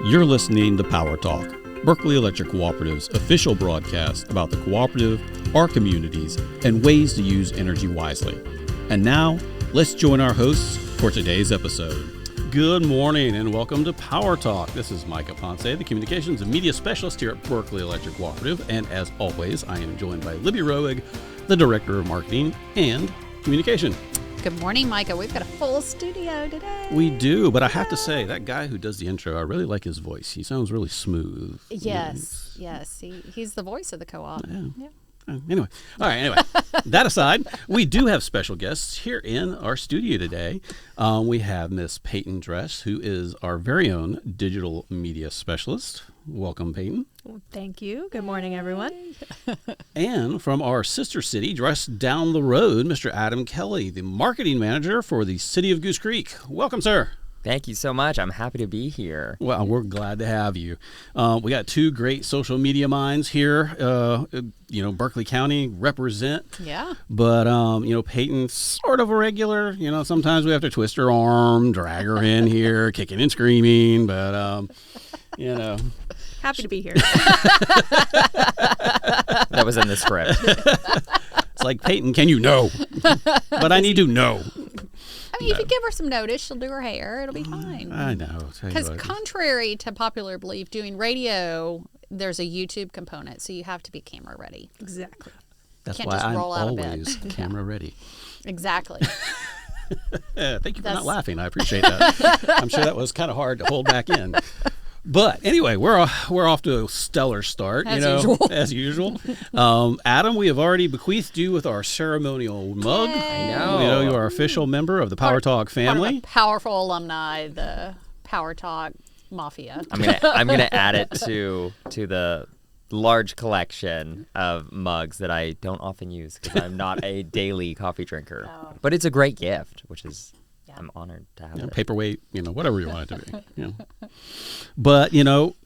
You're listening to Power Talk, Berkeley Electric Cooperative's official broadcast about the cooperative, our communities, and ways to use energy wisely. And now, let's join our hosts for today's episode. Good morning and welcome to Power Talk. This is Micah Ponce, the Communications and Media Specialist here at Berkeley Electric Cooperative. And as always, I am joined by Libby Roeg, the Director of Marketing and Communication. Good morning, Micah. We've got a full studio today. We do, but I have to say, that guy who does the intro, I really like his voice. He sounds really smooth. Yes. He's the voice of the co-op. Yeah. Anyway, that aside, we do have special guests here in our studio today. We have Miss Peyton Dress, who is our very own digital media specialist. Welcome, Peyton. Well, thank you. Good morning, everyone. And from our sister city, just down the road, Mr. Adam Kelly, the marketing manager for the city of Goose Creek. Welcome, sir. Thank you so much. I'm happy to be here. Well, we're glad to have you. We got two great social media minds here. Berkeley County represent. Yeah. But, Peyton's sort of a regular. Sometimes we have to twist her arm, drag her in here, kicking and screaming. But, Happy to be here. That was in the script. It's like, Peyton, can you know? But I need to know. I mean, if you give her some notice, she'll do her hair. It'll be fine. I know. Because contrary to popular belief, doing radio, there's a YouTube component, so you have to be camera ready. Exactly. That's Can't why just I'm roll out of bed. always camera ready. Exactly. Thank you for not laughing. I appreciate that. I'm sure that was kind of hard to hold back in. But anyway, we're off to a stellar start, as usual. Adam, we have already bequeathed you with our ceremonial mug. Yay. I know. You are official member of the Power Talk family. Part of the powerful alumni, the Power Talk Mafia. I'm gonna add it to the large collection of mugs that I don't often use because I'm not a daily coffee drinker. Oh. But it's a great gift, which is I'm honored to have it. Paperweight, whatever you want it to be. But,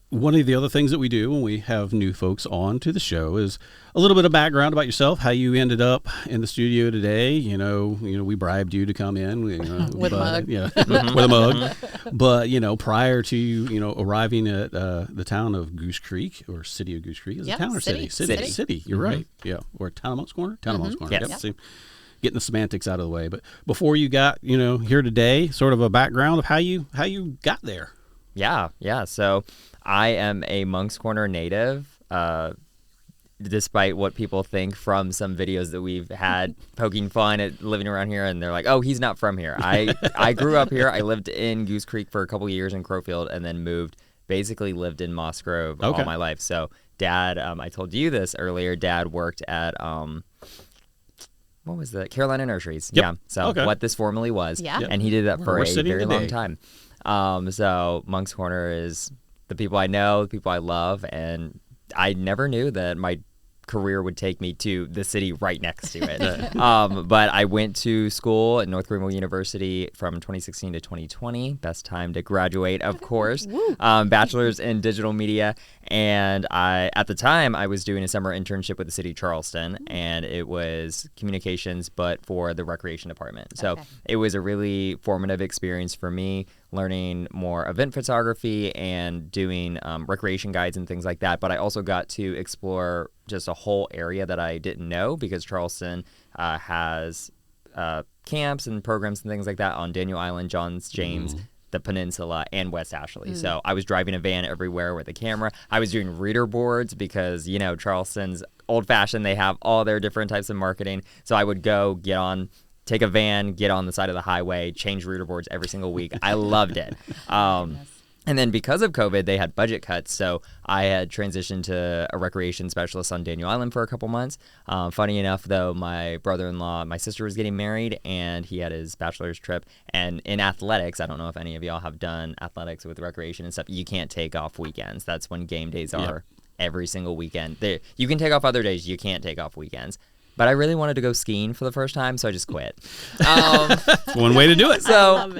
one of the other things that we do when we have new folks on to the show is a little bit of background about yourself, how you ended up in the studio today. We bribed you to come in. With a mug. Yeah, with a mug. But, prior to, arriving at the town of Goose Creek or city of Goose Creek, is it town or city? City. You're right. Yeah. Or town of Moncks Corner? Town of Moncks Corner. Yes. Yep. See, getting the semantics out of the way. But before you got, here today, sort of a background of how you got there. Yeah. So I am a Moncks Corner native, despite what people think from some videos that we've had poking fun at living around here. And they're like, oh, he's not from here. I grew up here. I lived in Goose Creek for a couple years in Crowfield and then basically lived in Moss Grove all my life. So Dad, I told you this earlier, Dad worked at what was the Carolina Nurseries? Yep. Yeah. So what this formerly was. Yeah. And he did that for a very long today. time. So Moncks Corner is the people I know, the people I love, and I never knew that my career would take me to the city right next to it. But I went to school at North Greenville University from 2016 to 2020. Best time to graduate, of course. Bachelor's in digital media. And at the time, I was doing a summer internship with the city of Charleston, and it was communications, but for the recreation department. So it was a really formative experience for me, learning more event photography and doing recreation guides and things like that. But I also got to explore just a whole area that I didn't know because Charleston has camps and programs and things like that on Daniel Island, Johns James, the Peninsula, and West Ashley. So I was driving a van everywhere with a camera. I was doing reader boards because, Charleston's old-fashioned. They have all their different types of marketing. So I would go take a van, get on the side of the highway, change reader boards every single week. I loved it. And then because of COVID, they had budget cuts, so I had transitioned to a recreation specialist on Daniel Island for a couple months. Funny enough, though, my brother-in-law, my sister was getting married, and he had his bachelor's trip. And in athletics, I don't know if any of y'all have done athletics with recreation and stuff, you can't take off weekends. That's when game days are every single weekend. You can take off other days, you can't take off weekends. But I really wanted to go skiing for the first time, so I just quit. One way to do it. So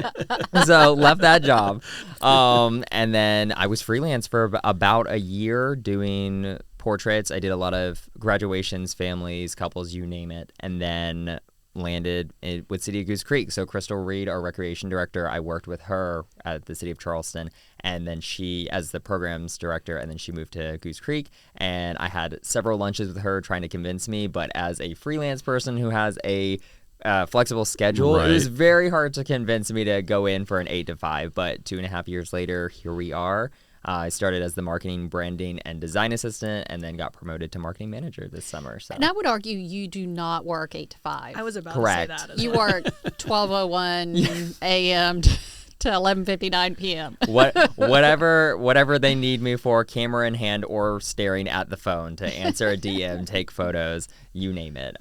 left that job. And then I was freelance for about a year doing portraits. I did a lot of graduations, families, couples, you name it. And then landed with City of Goose Creek. So Crystal Reed, our recreation director, I worked with her at the City of Charleston, and then she as the programs director, and then she moved to Goose Creek, and I had several lunches with her trying to convince me, but as a freelance person who has a flexible schedule, Right. It was very hard to convince me to go in for an 8 to 5, but 2.5 years later, here we are. I started as the marketing, branding, and design assistant, and then got promoted to marketing manager this summer. So. And I would argue you do not work 8 to 5. I was about Correct. to say that. As You well. work 12:01 a.m. to 11:59 p.m. Whatever they need me for, camera in hand or staring at the phone to answer a DM, take photos, you name it.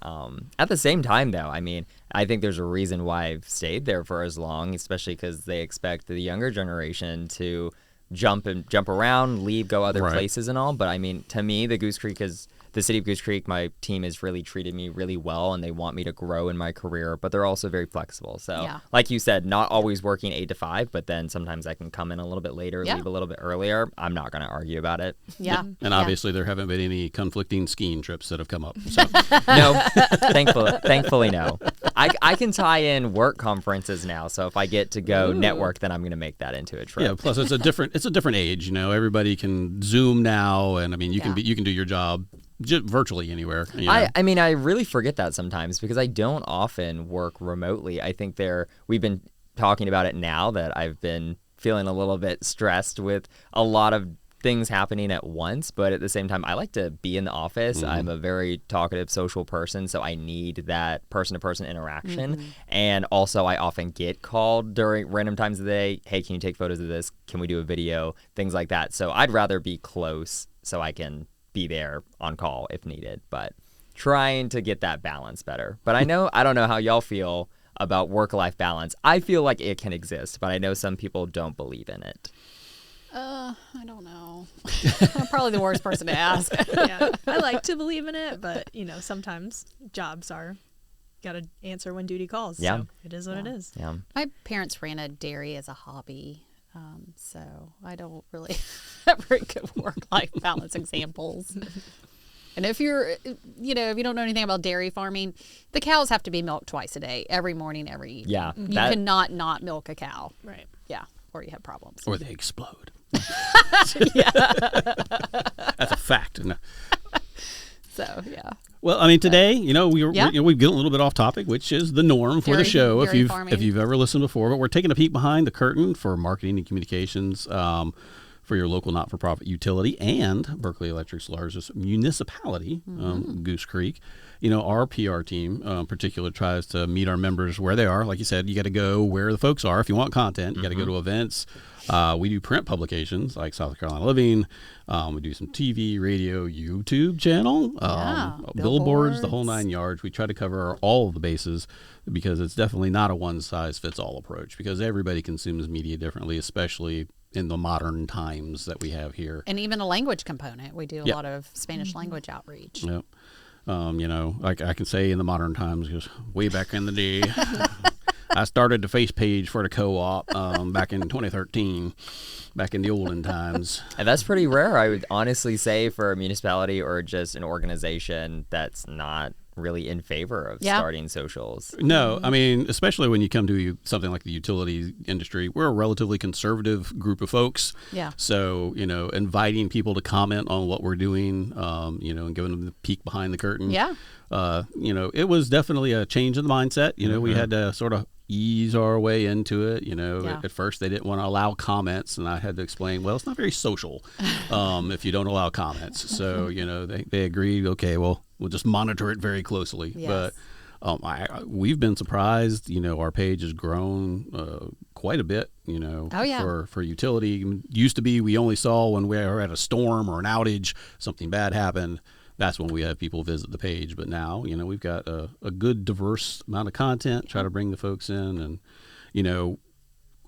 At the same time, though, I mean, I think there's a reason why I've stayed there for as long, especially because they expect the younger generation to jump around, leave, go other Right. places and all. But I mean, to me, the City of Goose Creek, my team has really treated me really well, and they want me to grow in my career, but they're also very flexible. So, Yeah. like you said, not always working 8 to 5, but then sometimes I can come in a little bit later, Yeah. leave a little bit earlier. I'm not going to argue about it. Yeah. And Yeah. obviously, there haven't been any conflicting skiing trips that have come up. So. No, thankfully, no. I can tie in work conferences now, so if I get to go network, then I'm going to make that into a trip. Yeah. Plus, it's a different age. You know, everybody can Zoom now, and I mean, you can do your job virtually anywhere. You know? I mean, I really forget that sometimes because I don't often work remotely. I think we've been talking about it now that I've been feeling a little bit stressed with a lot of things happening at once, but at the same time, I like to be in the office. I'm a very talkative, social person, so I need that person-to-person interaction. And also, I often get called during random times of the day, hey, can you take photos of this? Can we do a video? Things like that. So I'd rather be close so I can be there on call if needed, but trying to get that balance better. But I don't know how y'all feel about work-life balance. I feel like it can exist, but I know some people don't believe in it. I don't know. I'm probably the worst person to ask. Yeah, I like to believe in it, but sometimes jobs are got to answer when duty calls. Yeah. So it is what it is. Yeah. My parents ran a dairy as a hobby, so I don't really have very good work-life balance examples. And if if you don't know anything about dairy farming, the cows have to be milked twice a day, every morning, every evening. Yeah, You that- cannot not milk a cow. Right. Yeah, or you have problems. Or they explode. That's a fact. No. So, yeah. Well, I mean, today, we've Yeah. get a little bit off topic, which is the norm for the Dairy- show. If dairy you've farming. if you've ever listened before, but we're taking a peek behind the curtain for marketing and communications for your local not-for-profit utility and Berkeley Electric's largest municipality, Goose Creek. Our PR team, in particular, tries to meet our members where they are. Like you said, you got to go where the folks are. If you want content, you got to go to events. We do print publications like South Carolina Living. We do some TV, radio, YouTube channel, billboards, the whole 9 yards. We try to cover all of the bases because it's definitely not a one-size-fits-all approach because everybody consumes media differently, especially in the modern times that we have here. And even a language component. We do a Yeah. lot of Spanish language outreach. Yep. Like I can say in the modern times, because way back in the day, I started the face page for the co-op back in 2013, back in the olden times. And that's pretty rare, I would honestly say, for a municipality or just an organization that's not really in favor of starting socials. No, I mean, especially when you come to something like the utility industry, we're a relatively conservative group of folks. Yeah. So, inviting people to comment on what we're doing, and giving them the peek behind the curtain. Yeah. It was definitely a change in the mindset. We had to sort of ease our way into it. At first they didn't want to allow comments, and I had to explain, well, it's not very social if you don't allow comments. So, they agreed, okay, well, we'll just monitor it very closely. Yes. But we've been surprised. Our page has grown quite a bit, Oh, yeah. for utility. Used to be we only saw when we were at a storm or an outage, something bad happened. That's when we have people visit the page. But now, we've got a good diverse amount of content, try to bring the folks in. And,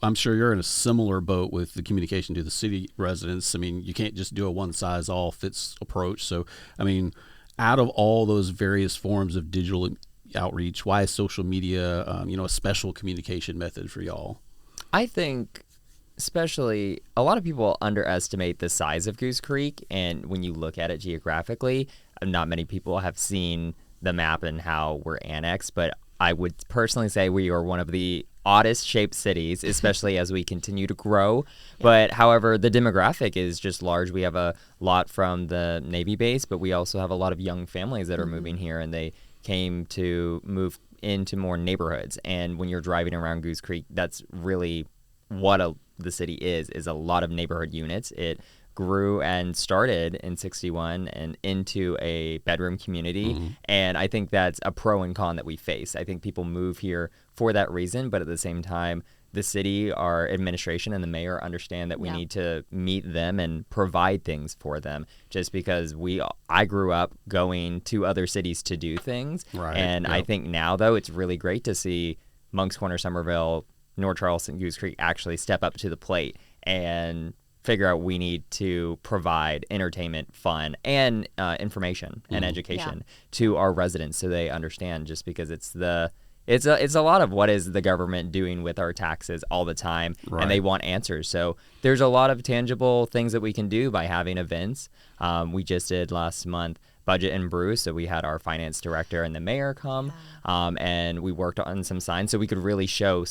I'm sure you're in a similar boat with the communication to the city residents. I mean, you can't just do a one-size-all-fits approach. So, I mean, out of all those various forms of digital outreach, why is social media, a special communication method for y'all? I think especially a lot of people underestimate the size of Goose Creek, and when you look at it geographically, not many people have seen the map and how we're annexed, but I would personally say we are one of the oddest shaped cities, especially as we continue to grow. But however, the demographic is just large. We have a lot from the Navy base, but we also have a lot of young families that are moving here, and they came to move into more neighborhoods. And when you're driving around Goose Creek, that's really what the city is a lot of neighborhood units. It grew and started in 61 and into a bedroom community. And I think that's a pro and con that we face. I think people move here for that reason, but at the same time, the city, our administration, and the mayor understand that we need to meet them and provide things for them. Just because I grew up going to other cities to do things. Right. And I think now, though, it's really great to see Moncks Corner, Somerville, North Charleston, Goose Creek actually step up to the plate and figure out we need to provide entertainment, fun, and information and education to our residents so they understand, just because it's a lot of what is the government doing with our taxes all the time, and they want answers. So there's a lot of tangible things that we can do by having events. We just did last month Budget and Brew, so we had our finance director and the mayor come, and we worked on some signs so we could really show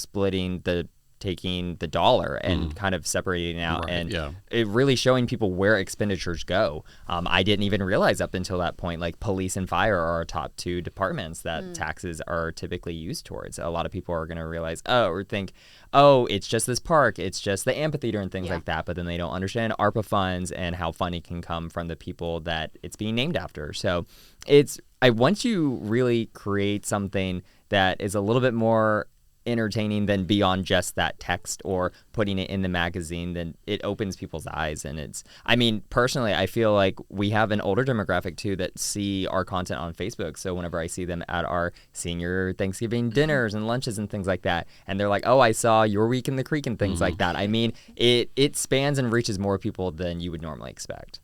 taking the dollar and kind of separating out it really showing people where expenditures go. I didn't even realize up until that point, like police and fire are our top two departments that taxes are typically used towards. A lot of people are going to realize, it's just this park, it's just the amphitheater and things like that, but then they don't understand ARPA funds and how funding can come from the people that it's being named after. So once you really create something that is a little bit more entertaining than beyond just that text or putting it in the magazine, then it opens people's eyes. And personally, I feel like we have an older demographic too that see our content on Facebook. So whenever I see them at our senior Thanksgiving dinners and lunches and things like that, and they're like, oh, I saw your week in the creek and things like that. It spans and reaches more people than you would normally expect.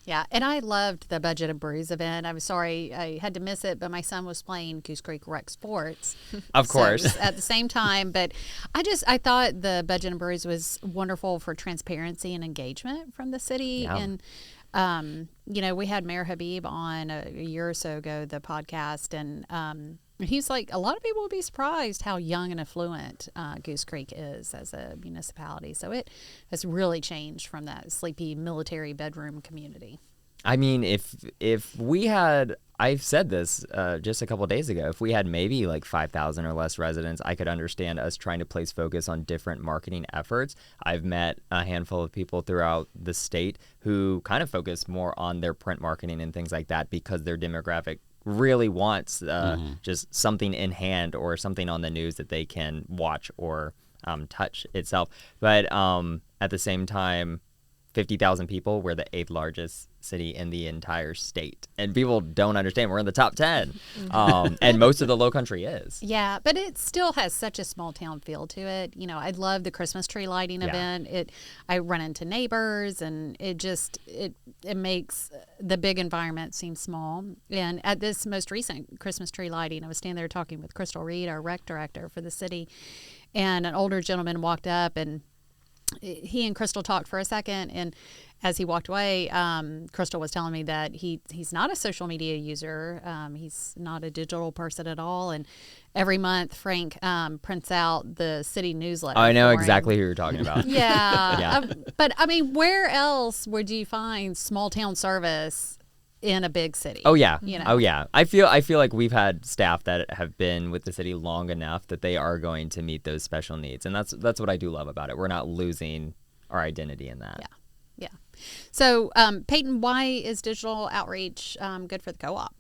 Yeah, and I loved the Budget and Brews event. I'm sorry I had to miss it, but my son was playing Goose Creek Rec Sports. Of course. So at the same time, but I thought the Budget and Brews was wonderful for transparency and engagement from the city. Yeah. And, we had Mayor Habib on a year or so ago, the podcast, and he's like, a lot of people would be surprised how young and affluent Goose Creek is as a municipality. So it has really changed from that sleepy military bedroom community. If we had, I've said this just a couple of days ago, if we had maybe like 5,000 or less residents, I could understand us trying to place focus on different marketing efforts. I've met a handful of people throughout the state who kind of focus more on their print marketing and things like that because their demographic really wants just something in hand or something on the news that they can watch or touch itself. But at the same time, 50,000 people, we're the 8th largest city in the entire state. And people don't understand we're in the top 10. And most of the low country is. Yeah, but it still has such a small town feel to it. I love the Christmas tree lighting event. I run into neighbors, and it makes the big environment seem small. And at this most recent Christmas tree lighting, I was standing there talking with Crystal Reed, our rec director for the city, and an older gentleman walked up, and he and Crystal talked for a second, and as he walked away, Crystal was telling me that he's not a social media user. He's not a digital person at all. And every month, Frank prints out the city newsletter. I know for exactly him. who you're talking about. Yeah. But where else would you find small town service in a big city? Oh yeah. Oh yeah. I feel like we've had staff that have been with the city long enough that they are going to meet those special needs, and that's what I do love about it. We're not losing our identity in that. Yeah. So Peyton, why is digital outreach good for the co-op?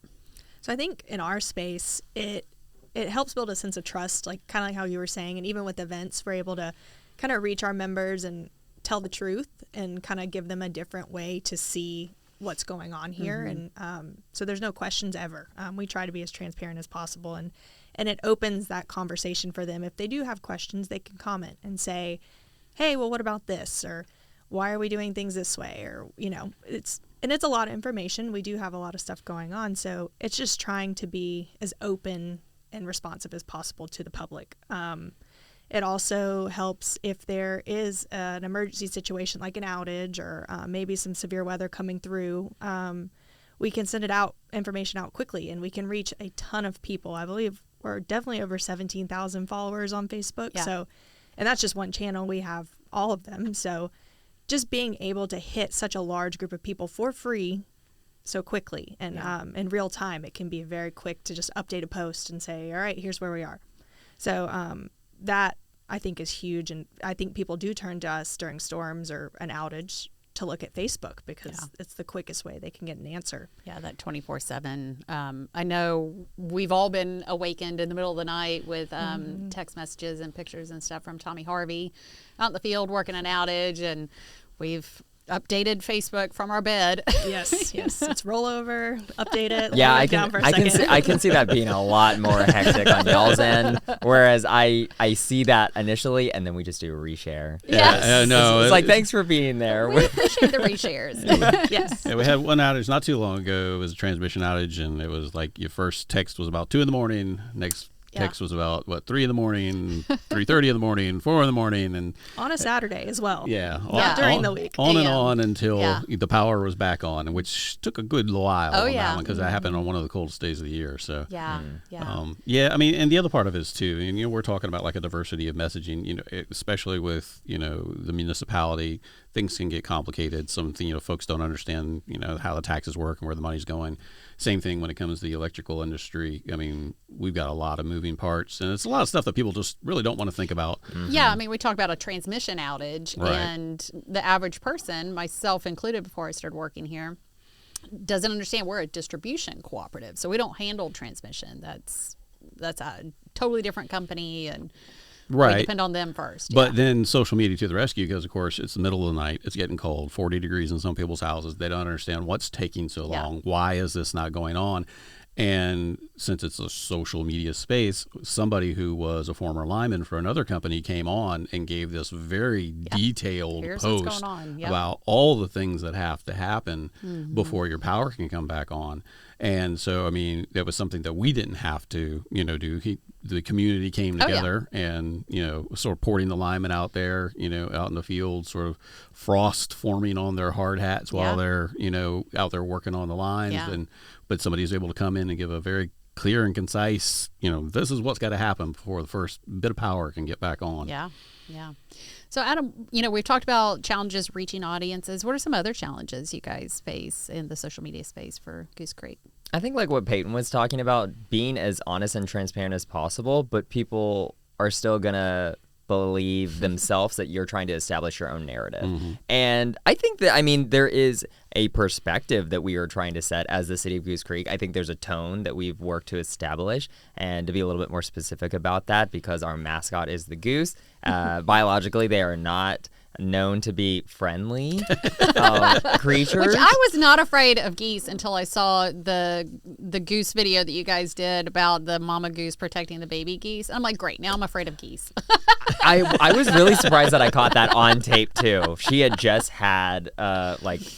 So I think in our space, it helps build a sense of trust, kind of like how you were saying, and even with events, we're able to kind of reach our members and tell the truth and kind of give them a different way to see what's going on here. And so there's no questions ever. We try to be as transparent as possible, and it opens that conversation for them. If they do have questions, they can comment and say, hey, well, what about this? Or why are we doing things this way? Or, it's a lot of information. We do have a lot of stuff going on. So it's just trying to be as open and responsive as possible to the public. It also helps if there is an emergency situation like an outage or maybe some severe weather coming through. We can send information out quickly, and we can reach a ton of people. I believe we're definitely over 17,000 followers on Facebook. Yeah. So, and that's just one channel. We have all of them. So just being able to hit such a large group of people for free so quickly and in real time, it can be very quick to just update a post and say, all right, here's where we are. So that I think is huge. And I think people do turn to us during storms or an outage to look at Facebook because it's the quickest way they can get an answer. Yeah, that 24/7. I know we've all been awakened in the middle of the night with text messages and pictures and stuff from Tommy Harvey out in the field working an outage, and we've updated Facebook from our bed. Yes, yes. It's rollover, update it. Yeah, let it down for a I second. can see that being a lot more hectic on y'all's end. Whereas I see that initially, and then we just do a reshare. Yes. No, It's like, thanks for being there. We appreciate the reshares. Yes. Yeah, we had one outage not too long ago. It was a transmission outage, and it was like your first text was about 2 a.m. Next text was about 3 a.m, 3:30 in the morning, 4 a.m, and on a Saturday as well. Yeah. During the week. on and AM. on until Yeah. the power was back on, which took a good while. Oh, on yeah. that one because that happened on one of the coldest days of the year. So Yeah. Yeah. I mean, and the other part of it is too, and we're talking about like a diversity of messaging, especially with, the municipality, things can get complicated. Some, folks don't understand, how the taxes work and where the money's going. Same thing when it comes to the electrical industry. I mean, we've got a lot of moving parts, and it's a lot of stuff that people just really don't want to think about. Yeah, I mean, we talked about a transmission outage, Right. and the average person, myself included before I started working here, doesn't understand we're a distribution cooperative, so we don't handle transmission. That's a totally different company, and Right. we depend on them first. But then social media to the rescue because, of course, it's the middle of the night. It's getting cold, 40 degrees in some people's houses. They don't understand what's taking so long. Why is this not going on? And since it's a social media space, somebody who was a former lineman for another company came on and gave this very detailed Here's what's post going on. Yep. about all the things that have to happen before your power can come back on. And so, I mean, that was something that we didn't have to, do. The community came together and, sort of porting the linemen out there, out in the field, sort of frost forming on their hard hats while they're, out there working on the lines. Yeah. But somebody's able to come in and give a very clear and concise, this is what's got to happen before the first bit of power can get back on. Yeah. So, Adam, we've talked about challenges reaching audiences. What are some other challenges you guys face in the social media space for Goose Creek? I think like what Peyton was talking about, being as honest and transparent as possible, but people are still going to believe themselves that you're trying to establish your own narrative. And I think that, there is a perspective that we are trying to set as the city of Goose Creek. I think there's a tone that we've worked to establish, and to be a little bit more specific about that, because our mascot is the goose. Biologically, they are not known to be friendly creatures. Which I was not afraid of geese until I saw the goose video that you guys did about the mama goose protecting the baby geese. I'm like, great, now I'm afraid of geese. I was really surprised that I caught that on tape too. She had just had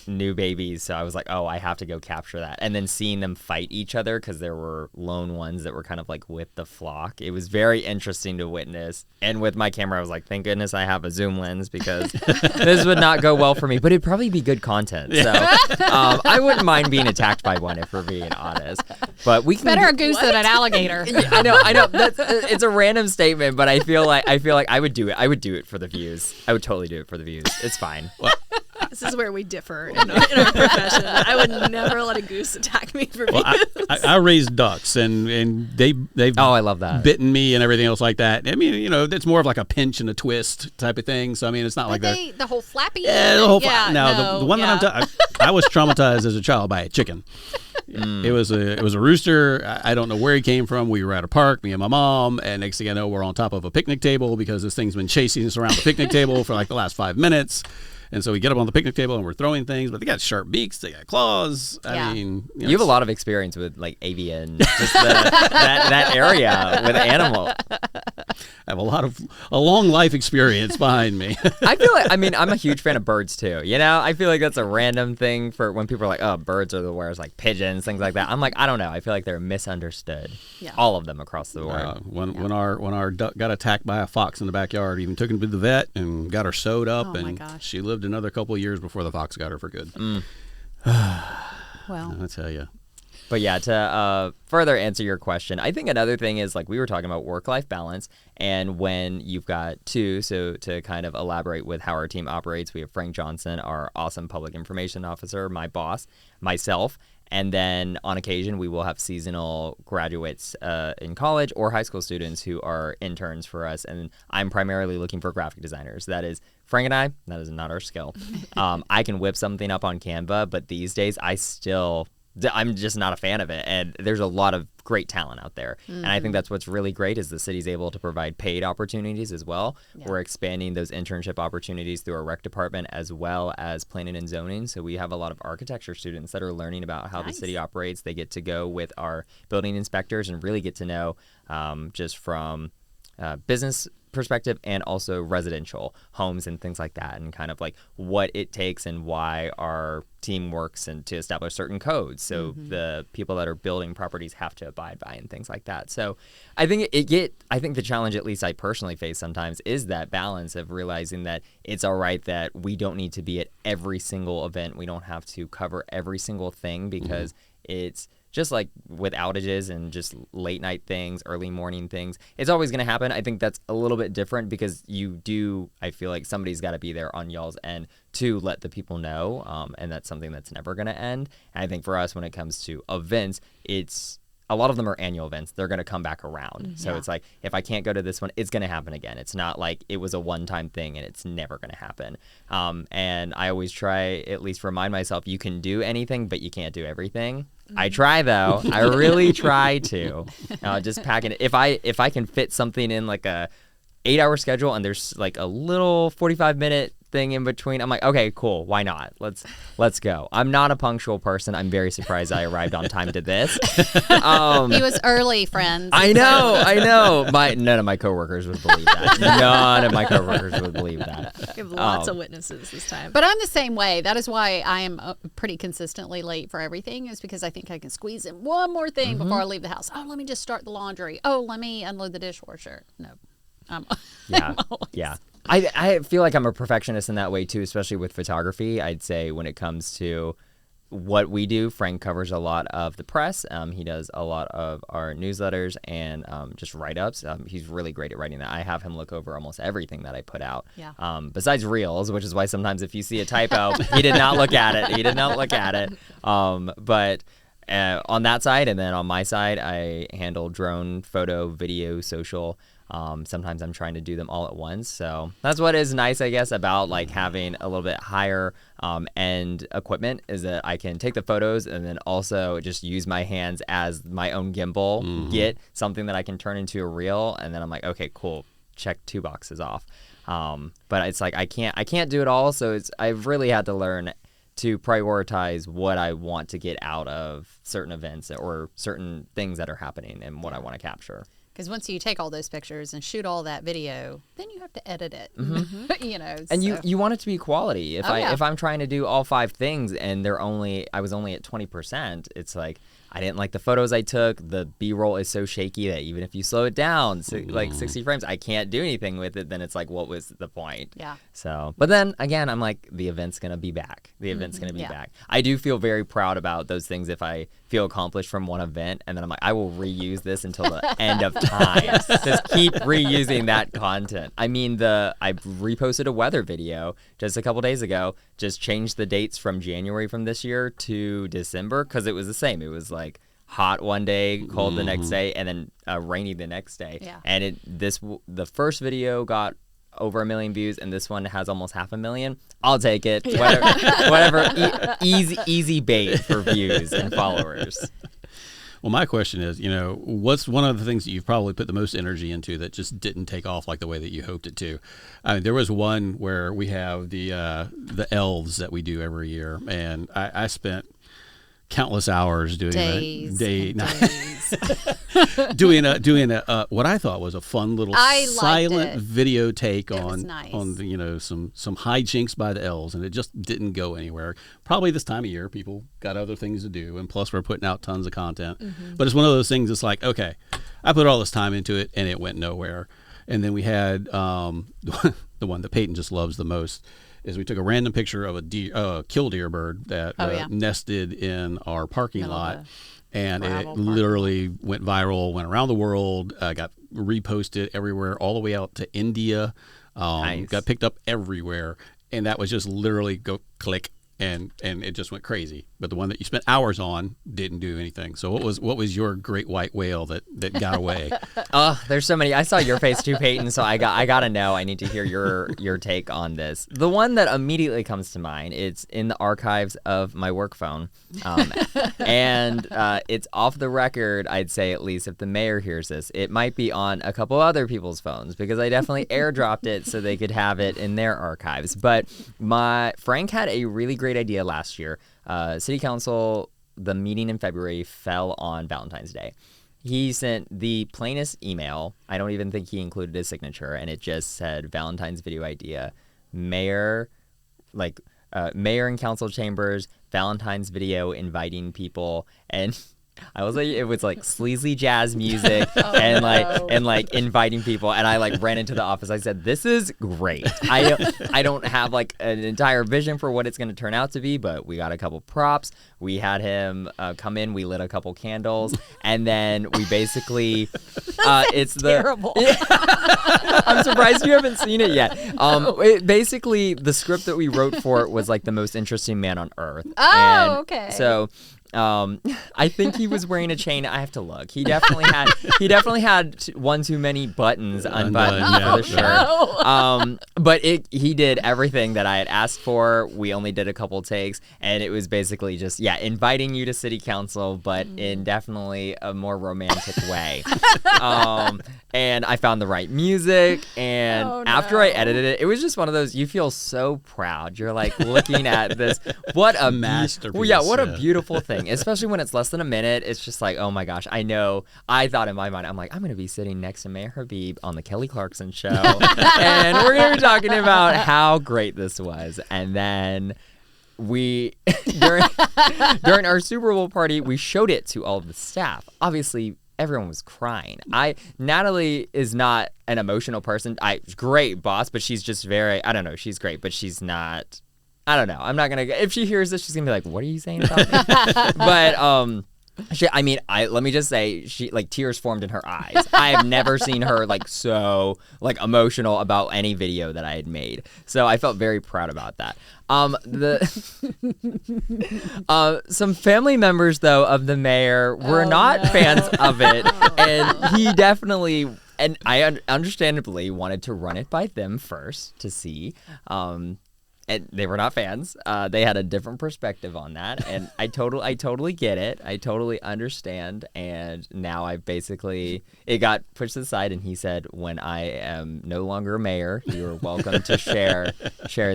new babies, so I was like, oh, I have to go capture that. And then seeing them fight each other, because there were lone ones that were kind of like with the flock. It was very interesting to witness. And with my camera, I was like, thank goodness I have a zoom lens, because this would not go well for me. But it'd probably be good content. So I wouldn't mind being attacked by one, if we're being honest. But we can Better a goose than an alligator. I know. It's a random statement, but I feel like I would do it. I would do it for the views. I would totally do it for the views. It's fine. This is where we differ in our profession. I would never let a goose attack me for views. I raised ducks, and they've I love that. bitten me and everything else like that. I mean, it's more of like a pinch and a twist type of thing. So I mean, it's not like that. The whole flappy. Yeah, the whole no, the one that I was traumatized as a child by a chicken. It was a rooster. I don't know where he came from. We were at a park, me and my mom, and next thing I know, we're on top of a picnic table because this thing's been chasing us around the picnic table for like the last 5 minutes. And so we get up on the picnic table and we're throwing things, but they got sharp beaks, they got claws. Yeah. I mean, You have a lot of experience with like avian, just that area with animals. I have a long life experience behind me. I feel like, I'm a huge fan of birds too. I feel like that's a random thing for when people are like, oh, birds are the worst, like pigeons, things like that. I'm like, I don't know. I feel like they're misunderstood. Yeah. All of them across the board. When our duck got attacked by a fox in the backyard, even took him to the vet and got her sewed up, Oh, my and gosh. she lived another couple of years before the fox got her for good. Well, I tell you. But yeah, to further answer your question, I think another thing is like we were talking about work-life balance, and when you've got two, so to kind of elaborate with how our team operates, we have Frank Johnson, our awesome public information officer, my boss, myself, and then on occasion we will have seasonal graduates in college or high school students who are interns for us, and I'm primarily looking for graphic designers. That is Frank and I, that is not our skill. I can whip something up on Canva, but these days I'm just not a fan of it, and there's a lot of great talent out there. And I think that's what's really great is the city's able to provide paid opportunities as well. Yeah. We're expanding those internship opportunities through our rec department as well as planning and zoning. So we have a lot of architecture students that are learning about how the city operates. They get to go with our building inspectors and really get to know just from business perspective and also residential homes and things like that, and kind of like what it takes and why our team works and to establish certain codes so the people that are building properties have to abide by and things like that. So I think I think the challenge, at least I personally face sometimes, is that balance of realizing that it's all right that we don't need to be at every single event. We don't have to cover every single thing because it's just like with outages and just late night things, early morning things, it's always going to happen. I think that's a little bit different because I feel like somebody's got to be there on y'all's end to let the people know. And that's something that's never going to end. And I think for us, when it comes to events, a lot of them are annual events. They're going to come back around. So it's like, if I can't go to this one, it's going to happen again. It's not like it was a one-time thing and it's never going to happen. And I always try, at least remind myself, you can do anything, but you can't do everything. I try though. I really try to just pack it. If I can fit something in like a 8-hour schedule and there's like a little 45-minute thing in between, I'm like, okay, cool. Why not? Let's go. I'm not a punctual person. I'm very surprised I arrived on time to this. He was early, friends. I know. None of my coworkers would believe that. None of my coworkers would believe that. We have lots of witnesses this time. But I'm the same way. That is why I am pretty consistently late for everything, is because I think I can squeeze in one more thing before I leave the house. Oh, let me just start the laundry. Oh, let me unload the dishwasher. No. Yeah. I feel like I'm a perfectionist in that way too, especially with photography. I'd say when it comes to what we do, Frank covers a lot of the press. He does a lot of our newsletters and just write-ups. He's really great at writing that. I have him look over almost everything that I put out. Yeah. Besides reels, which is why sometimes if you see a typo, he did not look at it. But on that side, and then on my side, I handle drone, photo, video, social. Sometimes I'm trying to do them all at once. So that's what is nice, I guess, about like having a little bit higher end equipment, is that I can take the photos and then also just use my hands as my own gimbal, get something that I can turn into a reel. And then I'm like, okay, cool. Check 2 boxes off. But it's like, I can't do it all. So I've really had to learn to prioritize what I want to get out of certain events or certain things that are happening and what I want to capture. Because once you take all those pictures and shoot all that video, then you have to edit it. And you want it to be quality. If I'm trying to do all 5 things and I was only at 20%, it's like I didn't like the photos I took. The B-roll is so shaky that even if you slow it down, like 60 frames, I can't do anything with it. Then it's like, what was the point? Yeah. So, but then again, I'm like, the event's gonna be back. Back. I do feel very proud about those things if I feel accomplished from one event, and then I'm like, I will reuse this until the end of time. Just keep reusing that content. I mean, I reposted a weather video just a couple days ago. Just changed the dates from January from this year to December because it was the same. It was like hot one day, cold the next day, and then rainy the next day. Yeah. And the first video got over 1 million views, and this one has almost 500,000. I'll take it. Whatever. Easy bait for views and followers. Well, my question is, what's one of the things that you've probably put the most energy into that just didn't take off like the way that you hoped it to? I mean, there was one where we have the elves that we do every year, and I spent countless hours doing doing what I thought was a fun little silent video take on some hijinks by the elves, and it just didn't go anywhere. Probably this time of year, people got other things to do, and plus we're putting out tons of content. But it's one of those things. It's like, okay, I put all this time into it, and it went nowhere. And then we had the one that Peyton just loves the most. is we took a random picture of a killdeer bird that nested in our parking lot. And it literally went viral, went around the world, got reposted everywhere, all the way out to India, Nice. got picked up everywhere. And that was just literally go click, and it just went crazy. But the one that you spent hours on didn't do anything. So what was your great white whale that got away? There's so many. I saw your face too, Peyton. So I gotta know. I need to hear your take on this. The one that immediately comes to mind. It's in the archives of my work phone, and it's off the record. I'd say, at least if the mayor hears this, it might be on a couple other people's phones, because I definitely airdropped it so they could have it in their archives. But Frank had a really great idea last year. City Council, the meeting in February fell on Valentine's Day. He sent the plainest email. I don't even think he included his signature, and it just said Valentine's video idea, mayor and council chambers, Valentine's video inviting people, and I was like, it was like sleazy jazz music and inviting people, and I ran into the office. I said, "This is great. I don't have an entire vision for what it's going to turn out to be, but we got a couple props. We had him come in. We lit a couple candles, and then we basically it's terrible. I'm surprised you haven't seen it yet. Basically, the script that we wrote for it was the most interesting man on earth. Oh, okay. So. I think he was wearing a chain. I have to look. He definitely had one too many buttons unbuttoned for the shirt. But he did everything that I had asked for. We only did a couple takes, and it was basically just inviting you to city council, but in definitely a more romantic way. And I found the right music, and after I edited it, it was just one of those, you feel so proud. You're looking at this. What a masterpiece. What a beautiful thing. Especially when it's less than a minute. It's just oh my gosh, I know. I thought in my mind, I'm I'm going to be sitting next to Mayor Habib on the Kelly Clarkson show, and we're going to be talking about how great this was. And then we, during our Super Bowl party, we showed it to all of the staff. Obviously, everyone was crying. Natalie is not an emotional person. Great boss, but she's just very, I don't know, she's great, but she's not, I don't know. I'm not going to, if she hears this, she's going to be like, what are you saying about me? But, let me just say, she tears formed in her eyes. I have never seen her so emotional about any video that I had made. So I felt very proud about that. Some family members though of the mayor were not fans of it, and he definitely, and I understandably wanted to run it by them first to see. And they were not fans. They had a different perspective on that, and I totally get it. I totally understand. And now it got pushed aside, and he said, "When I am no longer mayor, you are welcome to share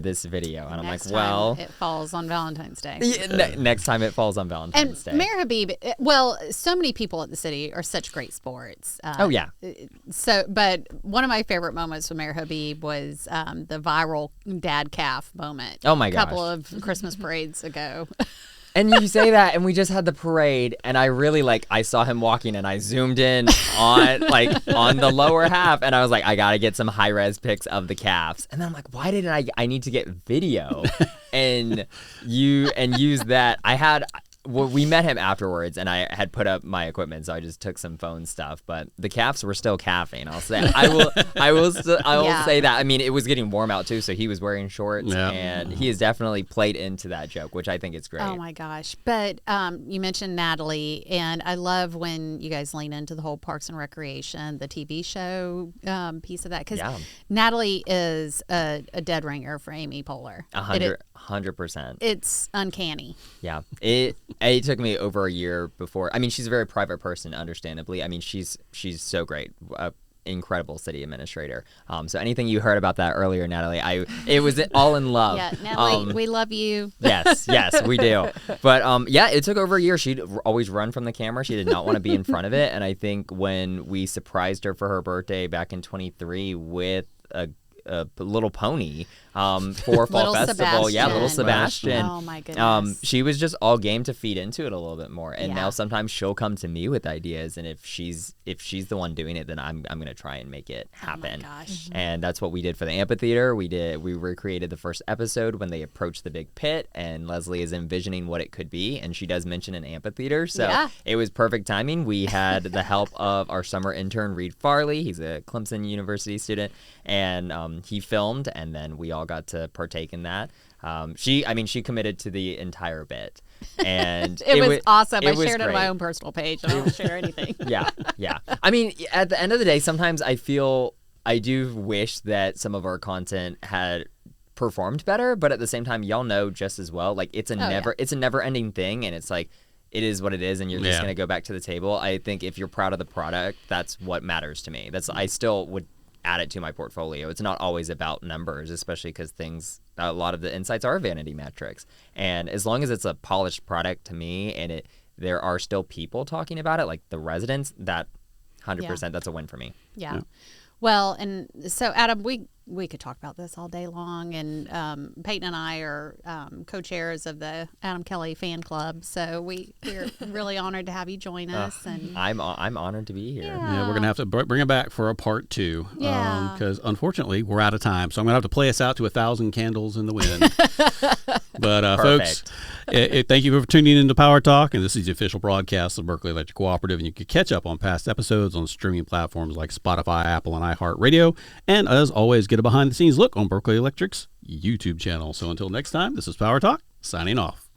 this video." And Next I'm well, time it falls on Valentine's Day. Next time it falls on Valentine's Day. And Mayor Habib, so many people at the city are such great sports. Oh yeah. But one of my favorite moments with Mayor Habib was the viral dad calf moment. Oh my gosh. A couple of Christmas parades ago. And you say that, and we just had the parade, and I really I saw him walking, and I zoomed in on on the lower half, and I was I gotta get some high res pics of the calves. And then I'm why didn't I need to get video and use that? We met him afterwards, and I had put up my equipment, so I just took some phone stuff. But the calves were still calving. I'll say. I will say that. I mean, it was getting warm out too, so he was wearing shorts, and he has definitely played into that joke, which I think is great. Oh my gosh! But you mentioned Natalie, and I love when you guys lean into the whole Parks and Recreation, the TV show piece of that, because Natalie is a dead ringer for Amy Poehler. 100%. It's uncanny. Yeah. It took me over a year before. I mean, she's a very private person, understandably. I mean, she's so great. Incredible city administrator. So anything you heard about that earlier, Natalie, it was all in love. Yeah, Natalie, we love you. Yes, we do. But it took over a year. She'd always run from the camera. She did not want to be in front of it. And I think when we surprised her for her birthday back in 23 with a little pony, for Fall Little Festival. Yeah, little Sebastian. Sebastian. Oh my goodness. She was just all game to feed into it a little bit more. And Yeah. now sometimes she'll come to me with ideas, and if she's the one doing it, then I'm gonna try and make it happen. Oh my gosh. And that's what we did for the amphitheater. We recreated the first episode when they approached the big pit, and Leslie is envisioning what it could be, and she does mention an amphitheater. So Yeah. it was perfect timing. We had the help of our summer intern Reed Farley. He's a Clemson University student, and he filmed, and then we all got to partake in that. She committed to the entire bit, and it was awesome. I was shared it on my great. own personal page. I don't share anything. Yeah. I mean, at the end of the day, sometimes I do wish that some of our content had performed better, but at the same time, y'all know just as well, like it's a never ending thing, and it's like it is what it is, and you're just gonna go back to the table. I think if you're proud of the product, that's what matters to me. I still would add it to my portfolio. It's not always about numbers, especially because a lot of the insights are vanity metrics, and as long as it's a polished product to me, and there are still people talking about it, like the residents, that 100%, that's a win for me. Yeah. Well, and so Adam, we could talk about this all day long, and Peyton and I are co-chairs of the Adam Kelly fan club, so we're really honored to have you join us. And I'm honored to be here. Yeah, we're going to have to bring it back for a part 2. Yeah. Because unfortunately, we're out of time. So I'm going to have to play us out to 1,000 candles in the wind. But folks, thank you for tuning in to Power Talk. And this is the official broadcast of Berkeley Electric Cooperative. And you can catch up on past episodes on streaming platforms like Spotify, Apple, and iHeartRadio. And as always, get a behind-the-scenes look on Berkeley Electric's YouTube channel. So until next time, this is Power Talk, signing off.